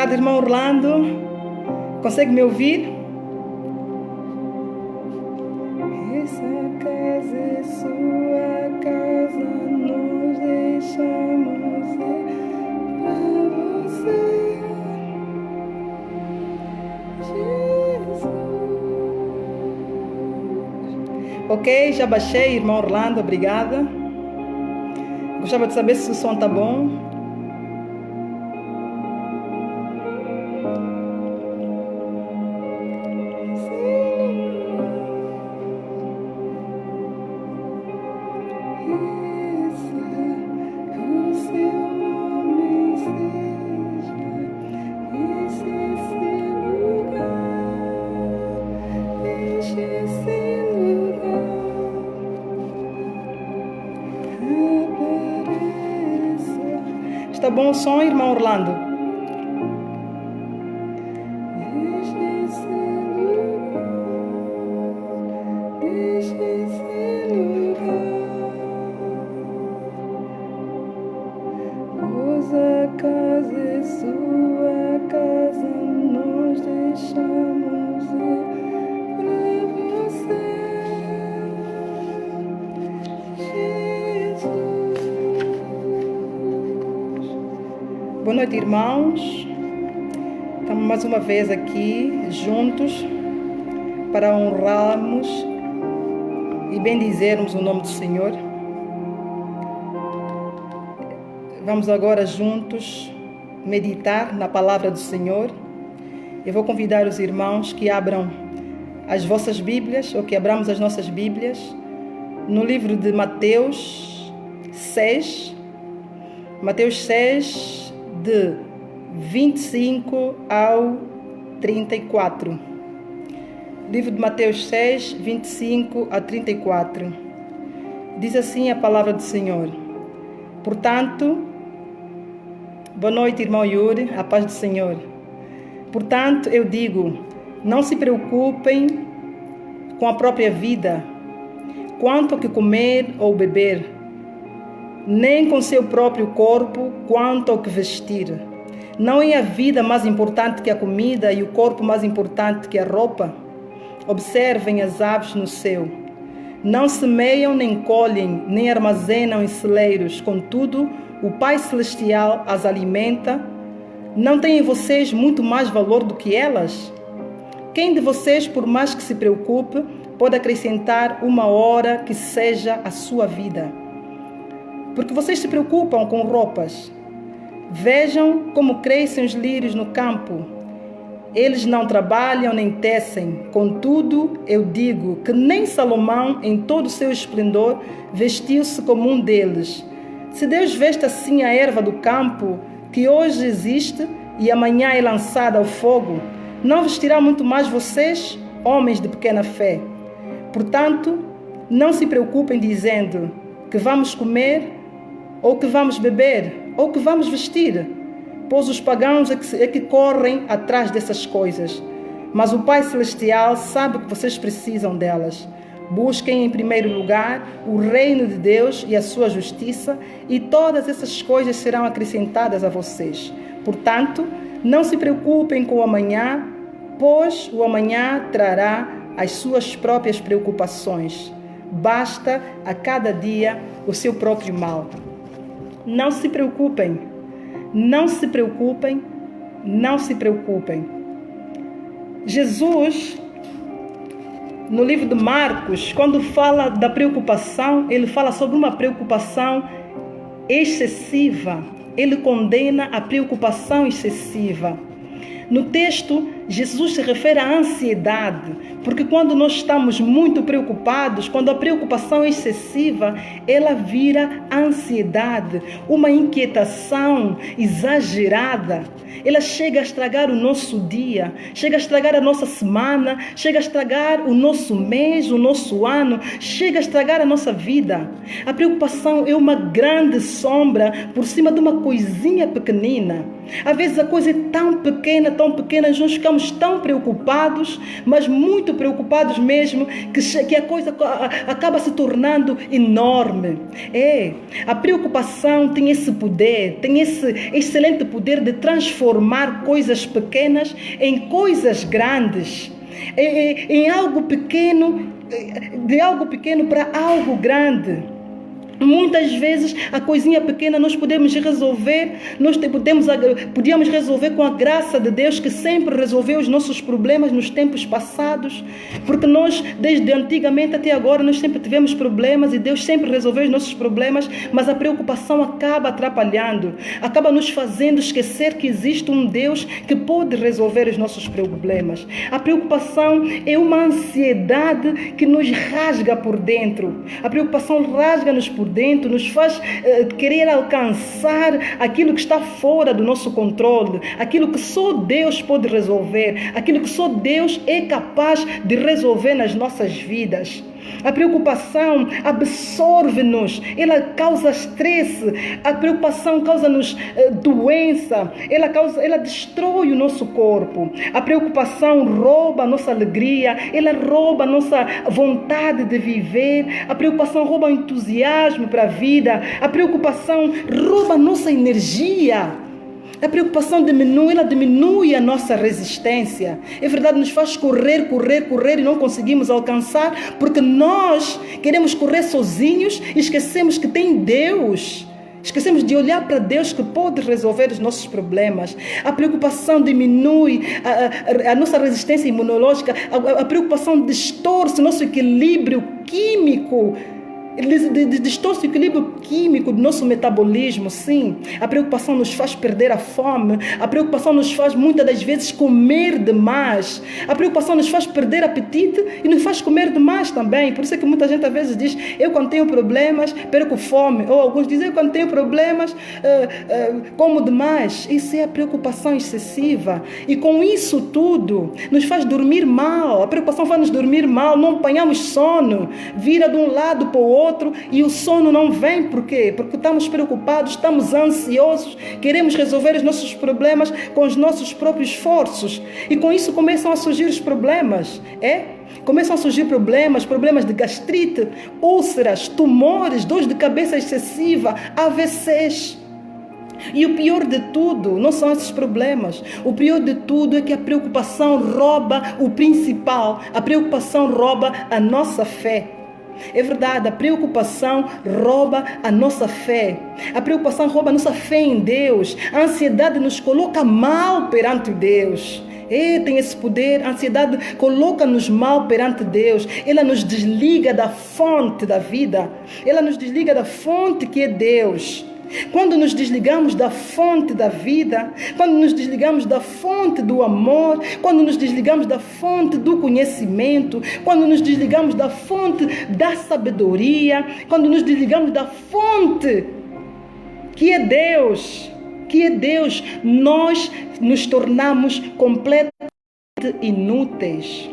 tarde, irmão Orlando. Consegue me ouvir? Essa casa é sua casa, nós deixamos para você, Jesus. Ok, já baixei, irmão Orlando, obrigada. Gostava de saber se o som tá bom. Está bom o som, irmão Orlando? Pois a casa é sua casa, nós deixamos para você, Jesus. Boa noite, irmãos. Estamos mais uma vez aqui juntos para honrarmos e bendizermos o nome do Senhor. Vamos agora juntos meditar na palavra do Senhor. Eu vou convidar os irmãos que abram as vossas Bíblias, ou que abramos as nossas Bíblias, no livro de Mateus 6. Mateus 6, de 25 ao 34. Livro de Mateus 6, 25 a 34. Diz assim a palavra do Senhor. Portanto, boa noite, irmão Yuri, a paz do Senhor. Portanto, eu digo, não se preocupem com a própria vida, quanto ao que comer ou beber, nem com seu próprio corpo, quanto ao que vestir. Não é a vida mais importante que a comida e o corpo mais importante que a roupa? Observem as aves no céu. Não semeiam, nem colhem, nem armazenam em celeiros. Contudo, o Pai Celestial as alimenta. Não têm vocês muito mais valor do que elas? Quem de vocês, por mais que se preocupe, pode acrescentar uma hora que seja a sua vida? Porque vocês se preocupam com roupas. Vejam como crescem os lírios no campo. Eles não trabalham nem tecem. Contudo, eu digo que nem Salomão, em todo o seu esplendor, vestiu-se como um deles. Se Deus veste assim a erva do campo, que hoje existe e amanhã é lançada ao fogo, não vestirá muito mais vocês, homens de pequena fé? Portanto, não se preocupem dizendo que vamos comer, ou que vamos beber, ou que vamos vestir, pois os pagãos é que correm atrás dessas coisas. Mas o Pai Celestial sabe que vocês precisam delas. Busquem em primeiro lugar o reino de Deus e a sua justiça, e todas essas coisas serão acrescentadas a vocês. Portanto, não se preocupem com o amanhã, pois o amanhã trará as suas próprias preocupações. Basta a cada dia o seu próprio mal. Não se preocupem, não se preocupem, não se preocupem. Jesus, no livro de Marcos, quando fala da preocupação, ele fala sobre uma preocupação excessiva. Ele condena a preocupação excessiva. No texto, Jesus se refere à ansiedade, porque quando nós estamos muito preocupados, quando a preocupação é excessiva, ela vira ansiedade, uma inquietação exagerada. Ela chega a estragar o nosso dia, chega a estragar a nossa semana, chega a estragar o nosso mês, o nosso ano, chega a estragar a nossa vida. A preocupação é uma grande sombra por cima de uma coisinha pequenina. Às vezes a coisa é tão pequena, nós ficamos tão preocupados, mas muito preocupados mesmo, que a coisa acaba se tornando enorme. A preocupação tem esse poder, tem esse excelente poder de transformar coisas pequenas em coisas grandes, em algo pequeno, de algo pequeno para algo grande. Muitas vezes a coisinha pequena nós podemos resolver, podíamos resolver com a graça de Deus, que sempre resolveu os nossos problemas nos tempos passados, porque nós desde antigamente até agora nós sempre tivemos problemas e Deus sempre resolveu os nossos problemas, mas a preocupação acaba atrapalhando, acaba nos fazendo esquecer que existe um Deus que pode resolver os nossos problemas. A preocupação é uma ansiedade que nos rasga por dentro. A preocupação rasga-nos por dentro, nos faz querer alcançar aquilo que está fora do nosso controle, aquilo que só Deus pode resolver, aquilo que só Deus é capaz de resolver nas nossas vidas. A preocupação absorve-nos, ela causa estresse, a preocupação causa-nos doença, ela destrói o nosso corpo. A preocupação rouba a nossa alegria, ela rouba a nossa vontade de viver, a preocupação rouba o entusiasmo para a vida, a preocupação rouba a nossa energia. A preocupação diminui a nossa resistência. É verdade, nos faz correr e não conseguimos alcançar, porque nós queremos correr sozinhos e esquecemos que tem Deus. Esquecemos de olhar para Deus, que pode resolver os nossos problemas. A preocupação diminui a nossa resistência imunológica. A preocupação distorce o nosso equilíbrio químico. Distorce o equilíbrio químico do nosso metabolismo, sim. A preocupação nos faz perder a fome. A preocupação nos faz muitas das vezes comer demais. A preocupação nos faz perder apetite e nos faz comer demais também. Por isso é que muita gente às vezes diz: eu quando tenho problemas perco fome. Ou alguns dizem: eu quando tenho problemas como demais. Isso é a preocupação excessiva. E com isso tudo nos faz dormir mal. A preocupação faz nos dormir mal. Não apanhamos sono. Vira de um lado para o outro e o sono não vem. Por quê? Porque estamos preocupados, estamos ansiosos, queremos resolver os nossos problemas com os nossos próprios esforços, e com isso começam a surgir os problemas. Começam a surgir problemas de gastrite, úlceras, tumores, dores de cabeça excessiva, AVCs. E o pior de tudo não são esses problemas. O pior de tudo é que a preocupação rouba o principal. A preocupação rouba a nossa fé. É verdade, a preocupação rouba a nossa fé. A preocupação rouba a nossa fé em Deus. A ansiedade nos coloca mal perante Deus. Tem esse poder. A ansiedade coloca-nos mal perante Deus. Ela nos desliga da fonte da vida. Ela nos desliga da fonte que é Deus. Quando nos desligamos da fonte da vida, quando nos desligamos da fonte do amor, quando nos desligamos da fonte do conhecimento, quando nos desligamos da fonte da sabedoria, quando nos desligamos da fonte que é Deus, nós nos tornamos completamente inúteis.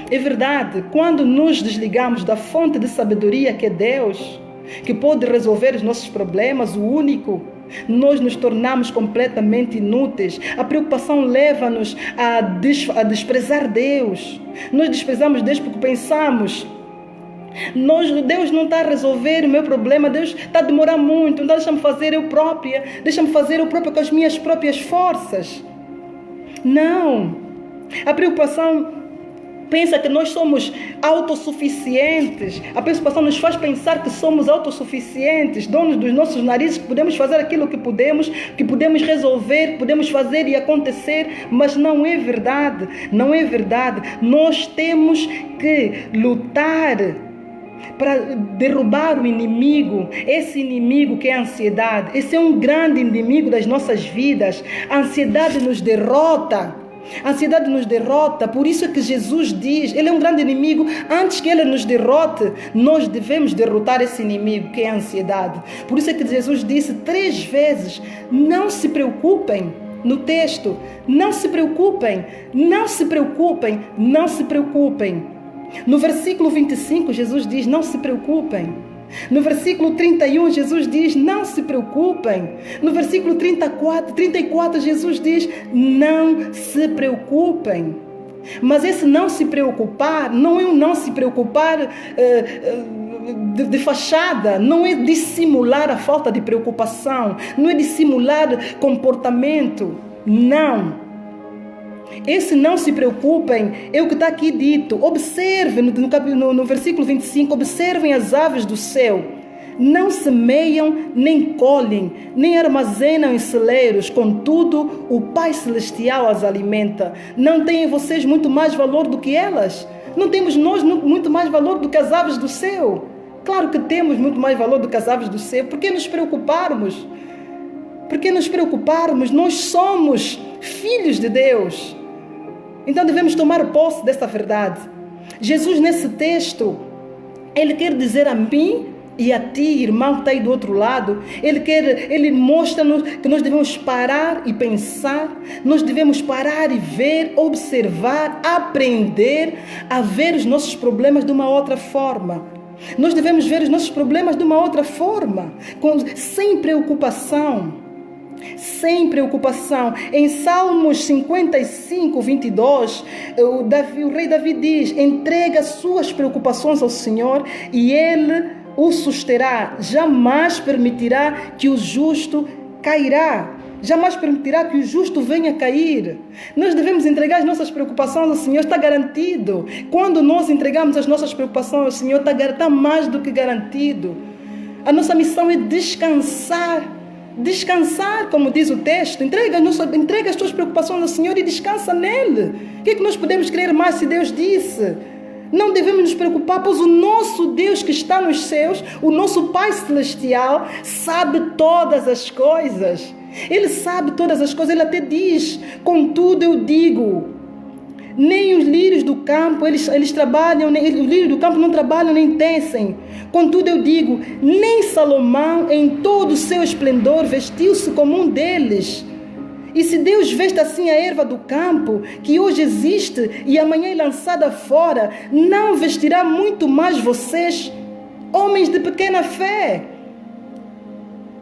É verdade, quando nos desligamos da fonte de sabedoria que é Deus, que pode resolver os nossos problemas, o único, nós nos tornamos completamente inúteis. A preocupação leva-nos a desprezar Deus. Nós desprezamos Deus porque pensamos: Deus não está a resolver o meu problema, Deus está a demorar muito, então deixa-me fazer eu própria com as minhas próprias forças. Não. A preocupação pensa que nós somos autossuficientes. A preocupação nos faz pensar que somos autossuficientes, donos dos nossos narizes, que podemos fazer aquilo que podemos resolver, podemos fazer e acontecer, mas não é verdade. Não é verdade. Nós temos que lutar para derrubar o inimigo, esse inimigo que é a ansiedade. Esse é um grande inimigo das nossas vidas. A ansiedade nos derrota. A ansiedade nos derrota, por isso é que Jesus diz, ele é um grande inimigo. Antes que ele nos derrote, nós devemos derrotar esse inimigo que é a ansiedade. Por isso é que Jesus disse 3 vezes: não se preocupem. No texto, não se preocupem, não se preocupem, não se preocupem. No versículo 25, Jesus diz: não se preocupem. No versículo 31, Jesus diz: não se preocupem. No versículo 34, Jesus diz: não se preocupem. Mas esse não se preocupar não é um não se preocupar de fachada, não é dissimular a falta de preocupação, não é dissimular comportamento, não. Esse não se preocupem é o que está aqui dito. Observem no versículo 25, observem as aves do céu. Não semeiam, nem colhem, nem armazenam em celeiros, contudo o Pai Celestial as alimenta. Não têm vocês muito mais valor do que elas? Não temos nós muito mais valor do que as aves do céu? Claro que temos muito mais valor do que as aves do céu. Por que nos preocuparmos? Por que nos preocuparmos? Nós somos filhos de Deus. Então devemos tomar posse dessa verdade. Jesus, nesse texto, Ele quer dizer a mim e a ti, irmão que está aí do outro lado, Ele mostra-nos que nós devemos parar e pensar, nós devemos parar e ver, observar, aprender a ver os nossos problemas de uma outra forma. Nós devemos ver os nossos problemas de uma outra forma, sem preocupação. Sem preocupação. Em Salmos 55, 22, o rei Davi diz: entrega suas preocupações ao Senhor e Ele o susterá. Jamais permitirá que o justo cairá. Jamais permitirá que o justo venha cair. Nós devemos entregar as nossas preocupações ao Senhor, está garantido. Quando nós entregamos as nossas preocupações ao Senhor, está mais do que garantido. A nossa missão é descansar. Descansar, como diz o texto. Entrega as tuas preocupações ao Senhor e descansa nele. O que é que nós podemos crer mais se Deus disse? Não devemos nos preocupar, pois o nosso Deus que está nos céus, o nosso Pai Celestial, sabe todas as coisas. Ele sabe todas as coisas. Ele até diz: contudo eu digo, nem os lírios do campo, eles trabalham, os lírios do campo não trabalham nem tecem. Contudo eu digo, nem Salomão em todo o seu esplendor vestiu-se como um deles. E se Deus veste assim a erva do campo, que hoje existe e amanhã é lançada fora, não vestirá muito mais vocês, homens de pequena fé?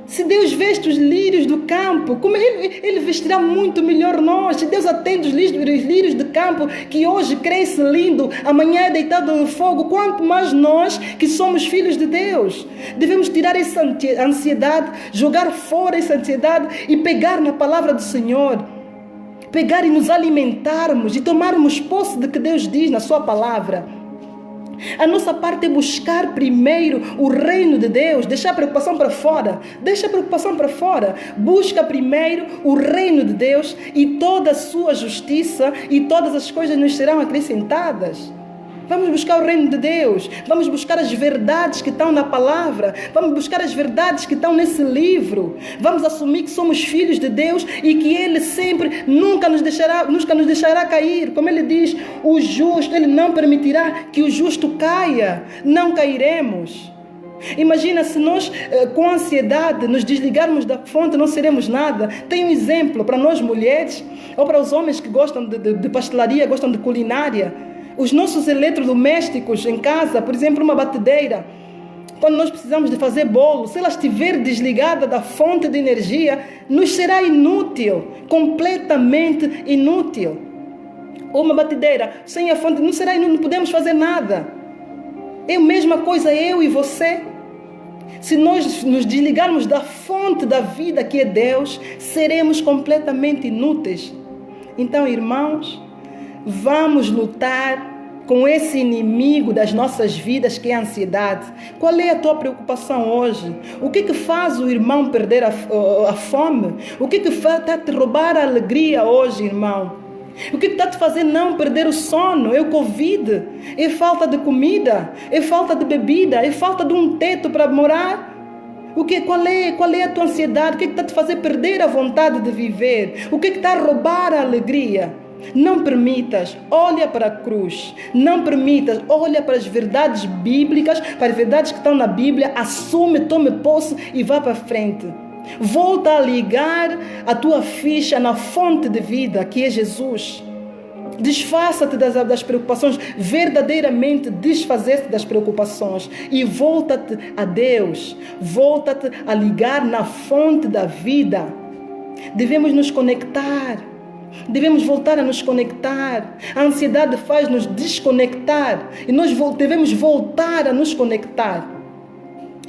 Se Deus veste os lírios do campo, como Ele vestirá muito melhor nós. Se Deus atende os lírios do campo, que hoje cresce lindo, amanhã é deitado no fogo, quanto mais nós que somos filhos de Deus. Devemos tirar essa ansiedade, jogar fora essa ansiedade e pegar na palavra do Senhor. Pegar e nos alimentarmos e tomarmos posse do que Deus diz na sua palavra. A nossa parte é buscar primeiro o reino de Deus, deixar a preocupação para fora. Deixa a preocupação para fora. Busca primeiro o reino de Deus e toda a sua justiça, e todas as coisas nos serão acrescentadas. Vamos buscar o reino de Deus. Vamos buscar as verdades que estão na palavra. Vamos buscar as verdades que estão nesse livro. Vamos assumir que somos filhos de Deus e que Ele sempre nunca nos deixará cair. Como Ele diz, o justo, Ele não permitirá que o justo caia. Não cairemos. Imagina se nós, com ansiedade, nos desligarmos da fonte, não seremos nada. Tem um exemplo para nós mulheres, ou para os homens que gostam de pastelaria, gostam de culinária. Os nossos eletrodomésticos em casa, por exemplo, uma batedeira, quando nós precisamos de fazer bolo, se ela estiver desligada da fonte de energia, nos será inútil, completamente inútil. Ou uma batedeira sem a fonte, não podemos fazer nada. É a mesma coisa eu e você. Se nós nos desligarmos da fonte da vida que é Deus, seremos completamente inúteis. Então, irmãos, vamos lutar com esse inimigo das nossas vidas que é a ansiedade. Qual é a tua preocupação hoje? O que faz o irmão perder a fome? O que está a te roubar a alegria hoje, irmão? O que está a te fazer não perder o sono? É o Covid? É falta de comida? É falta de bebida? É falta de um teto para morar? Qual é a tua ansiedade? O que está a te fazer perder a vontade de viver? O que está a roubar a alegria? Não permitas, olha para a cruz. Não permitas, olha para as verdades bíblicas, para as verdades que estão na Bíblia. Assume, tome posse e vá para frente. Volta a ligar a tua ficha na fonte de vida, que é Jesus. Desfaça-te das preocupações, verdadeiramente desfazer-te das preocupações e volta-te a Deus, volta-te a ligar na fonte da vida. Devemos nos conectar, devemos voltar a nos conectar. A ansiedade faz-nos desconectar e nós devemos voltar a nos conectar,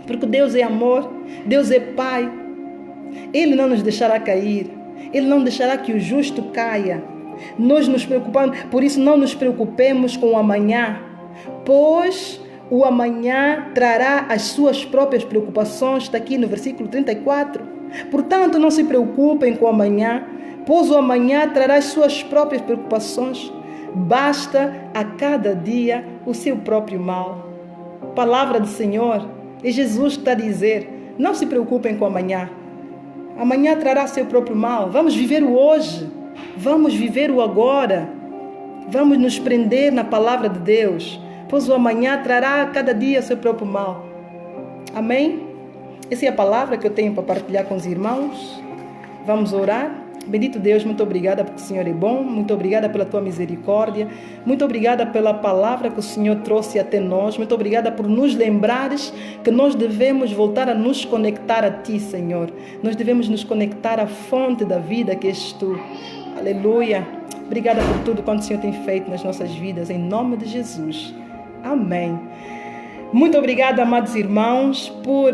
porque Deus é amor, Deus é Pai. Ele não nos deixará cair, Ele não deixará que o justo caia. Nós nos preocupamos, por isso não nos preocupemos com o amanhã, pois o amanhã trará as suas próprias preocupações. Está aqui no versículo 34. Portanto, não se preocupem com o amanhã, pois o amanhã trará as suas próprias preocupações. Basta a cada dia o seu próprio mal. Palavra do Senhor, é Jesus que está a dizer: não se preocupem com o amanhã. Amanhã trará seu próprio mal. Vamos viver o hoje. Vamos viver o agora. Vamos nos prender na palavra de Deus, pois o amanhã trará cada dia seu próprio mal. Amém? Essa é a palavra que eu tenho para partilhar com os irmãos. Vamos orar. Bendito Deus, muito obrigada porque o Senhor é bom. Muito obrigada pela tua misericórdia. Muito obrigada pela palavra que o Senhor trouxe até nós. Muito obrigada por nos lembrares que nós devemos voltar a nos conectar a Ti, Senhor. Nós devemos nos conectar à fonte da vida que és Tu. Aleluia. Obrigada por tudo quanto o Senhor tem feito nas nossas vidas. Em nome de Jesus. Amém. Muito obrigada, amados irmãos, por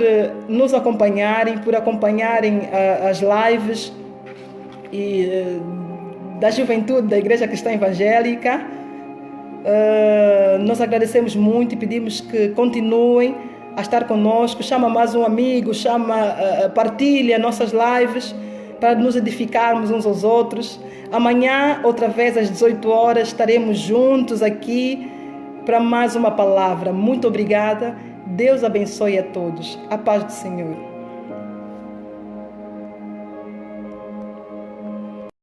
nos acompanharem, por acompanharem as lives da juventude da Igreja Cristã Evangélica. Nós agradecemos muito e pedimos que continuem a estar conosco. Chama mais um amigo, partilha nossas lives para nos edificarmos uns aos outros. Amanhã, outra vez às 18 horas, estaremos juntos aqui para mais uma palavra. Muito obrigada. Deus abençoe a todos. A paz do Senhor.